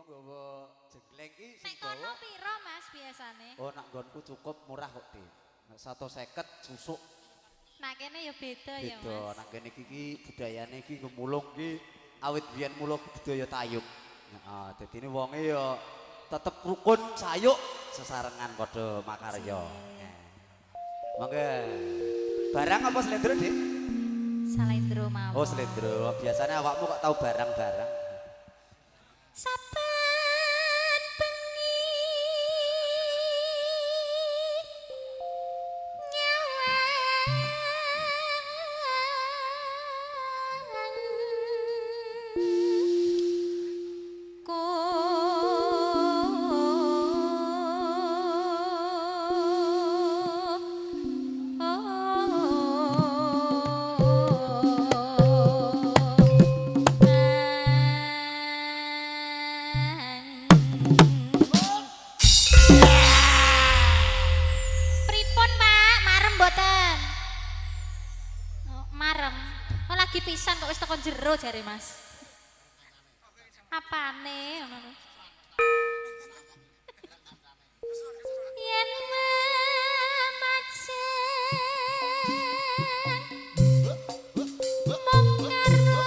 nggawa jenggleng iki sing Nek kono bawa. piro Mas biasane? Oh, nak nggonku cukup murah kok, Dik. 150 susuk. Nak kene ya beda ya Beda, Mas. nak kene iki budayane iki gemulung iki awit biyen mula budaya tayub. Heeh, dadine wonge ya tetep rukun sayuk sesarengan padha makarya. Mangga. Barang apa slendro, Dik? Salendro mawon. Oh, slendro. Biasanya awakmu kok tahu barang-barang. Saben bengi Pripun Pak, marem mboten? Oh, marem. Oh, lagi pisan kok wis teko jero jare Mas. Apane ngono lho. Yen memacet mung karo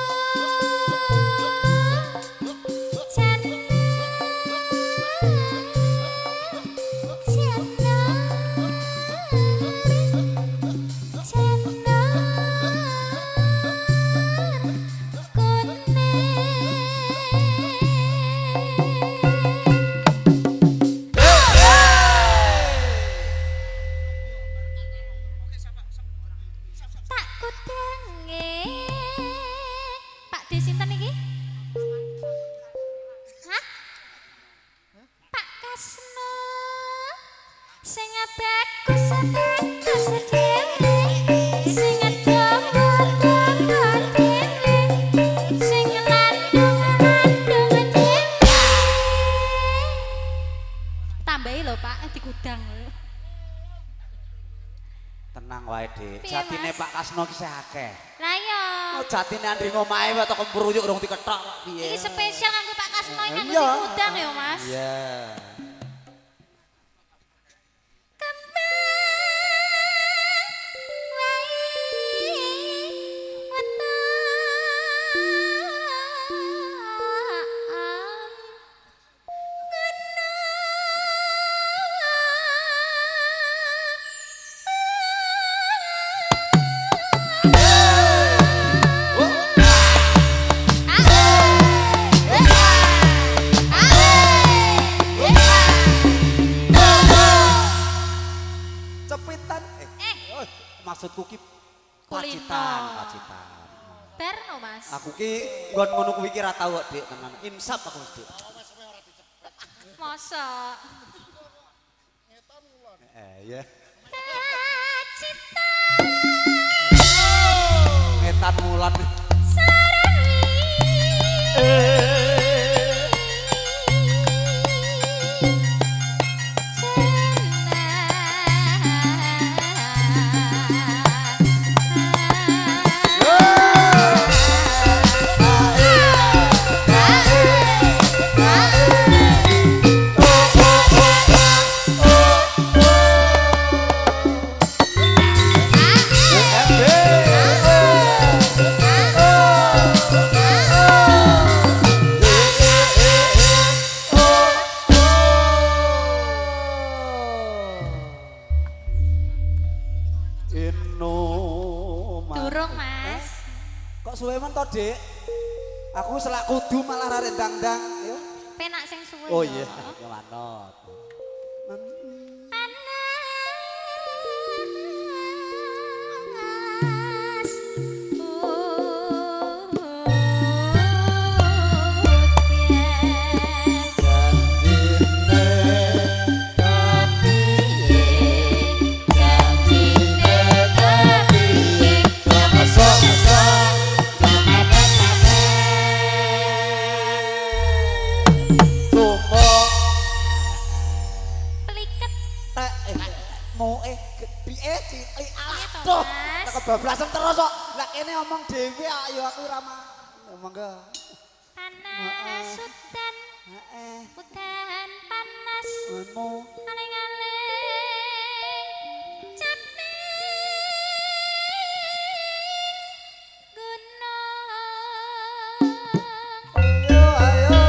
tak kudange. Pak D sinten iki? Hah? Pak Kasno. Sing bagus bagus dhewe. Sing domo-domo dhewe. Sing landung-landung dhewe. Tambahi lho Pak, digudang lho. Tenang wae, Dik. Piye, Jatine Mas? Pak Kasno ki isih akeh. Lah iya. Oh, jatine andri ngomahe wae tok kempruyuk urung dikethok kok piye. Iki spesial kanggo Pak Kasno iki kanggo Iya. digudang ya Mas. Iya. Cepitan. Oh, maksudku ki pacitan, Kulino. pacitan. Berno Mas. Aku ki nggon ngono kuwi ki ra tau kok, Dik, tenan. Insap aku wis, Dik. Mosok. Iya. Pacitan Ngetan mulan. Durung Mas. Kok suwe men to, Dik? Aku selak kudu malah ra rendang-dang, ya. Penak sing suwe. Oh ya. iya, ya manut. Panas. Peliket. Piye cilik to, aduh. Mas? Kebablasan terus kok. Lah kene omong dhewe ayo aku ora mangga. Panas sudan. Heeh. aling-aling capek gunung Ayo ayo.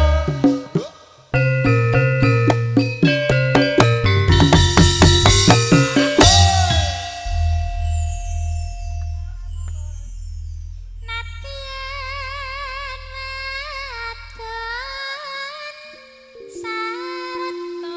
Natian wadon sarta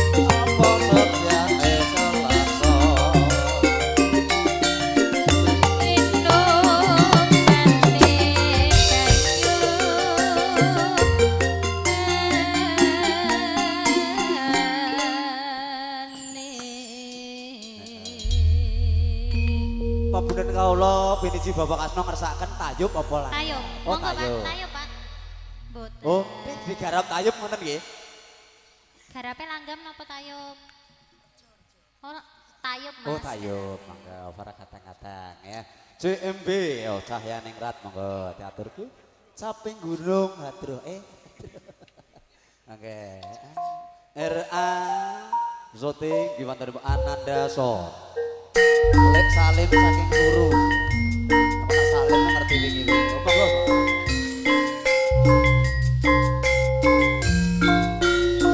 Apa setyane selasa indung mati kayu Pabunan kaula piniji Bapak Kasno ngersakaken tayub apa lan? Tayub, Oh, monggo Pak, tayub. tayub Pak. Mboten. Oh, digarap tayub ngoten nggih. Garape langgam napa tayub? Ora tayub Mas. Oh, tayub. Mangga para katang-katang ya. JMB oh Cahyaningrat monggo diaturku. Caping gunung hadro Oke. RA Zoting gimana Ananda So. Lek Salim saking Turu. Apa Salim ngerti wingi. Oh, monggo.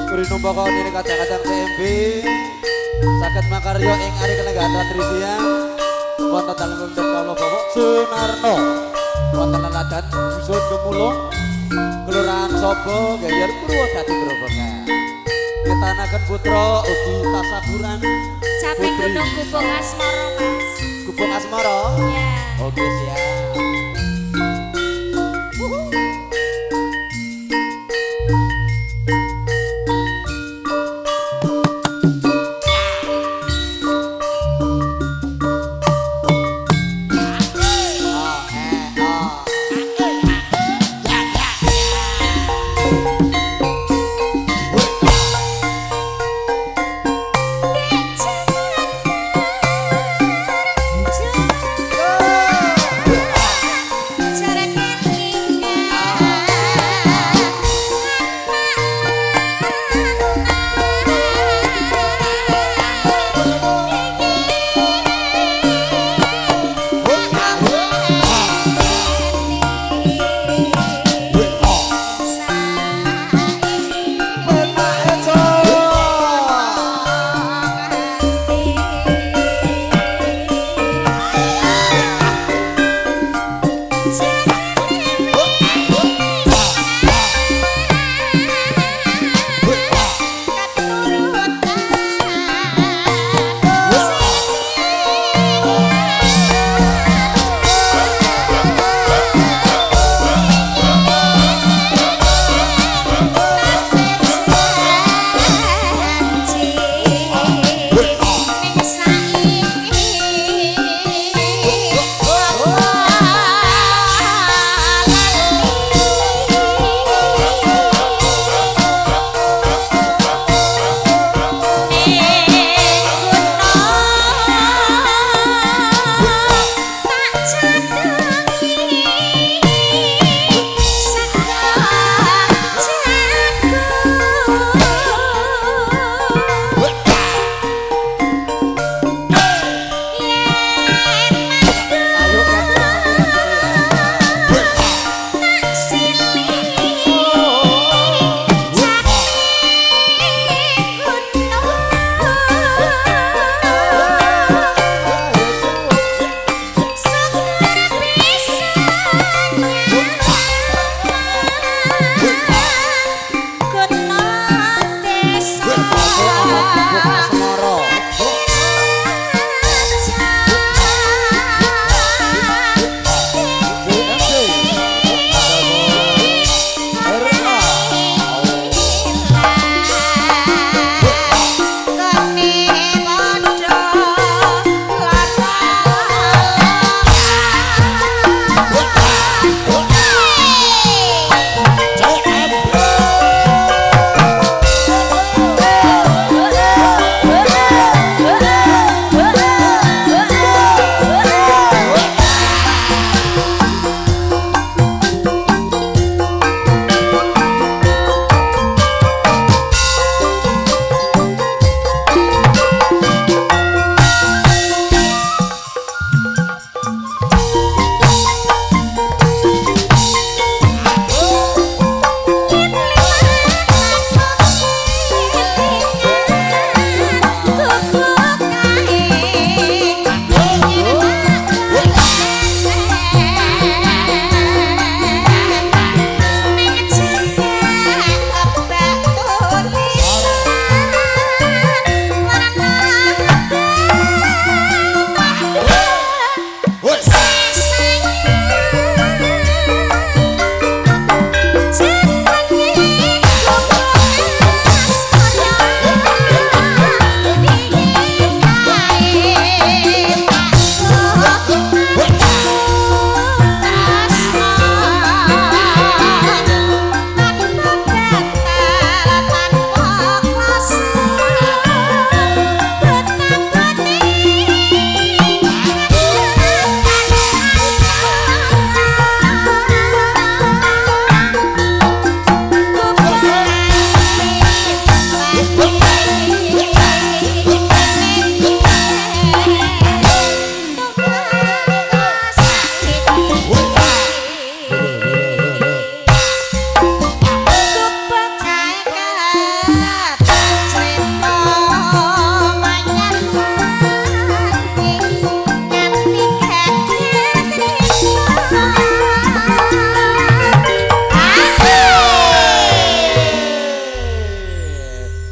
Kuri nombaka dene kadang-kadang CMB saged makarya ing ari kelenggahan Trisia wonten dalem pemben kawula Bapak Sunarno wonten leladan dusun Gemulung Kelurahan Sobo Gayer Purwodadi Grobogan nyetanaken putra ugi tasaburan Caping Putri. gunung gubung asmara Mas. Gubung Asmara Ya. oke siap Dek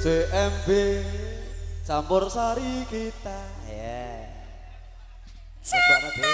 CMB campur sari kita ya. Coba nanti.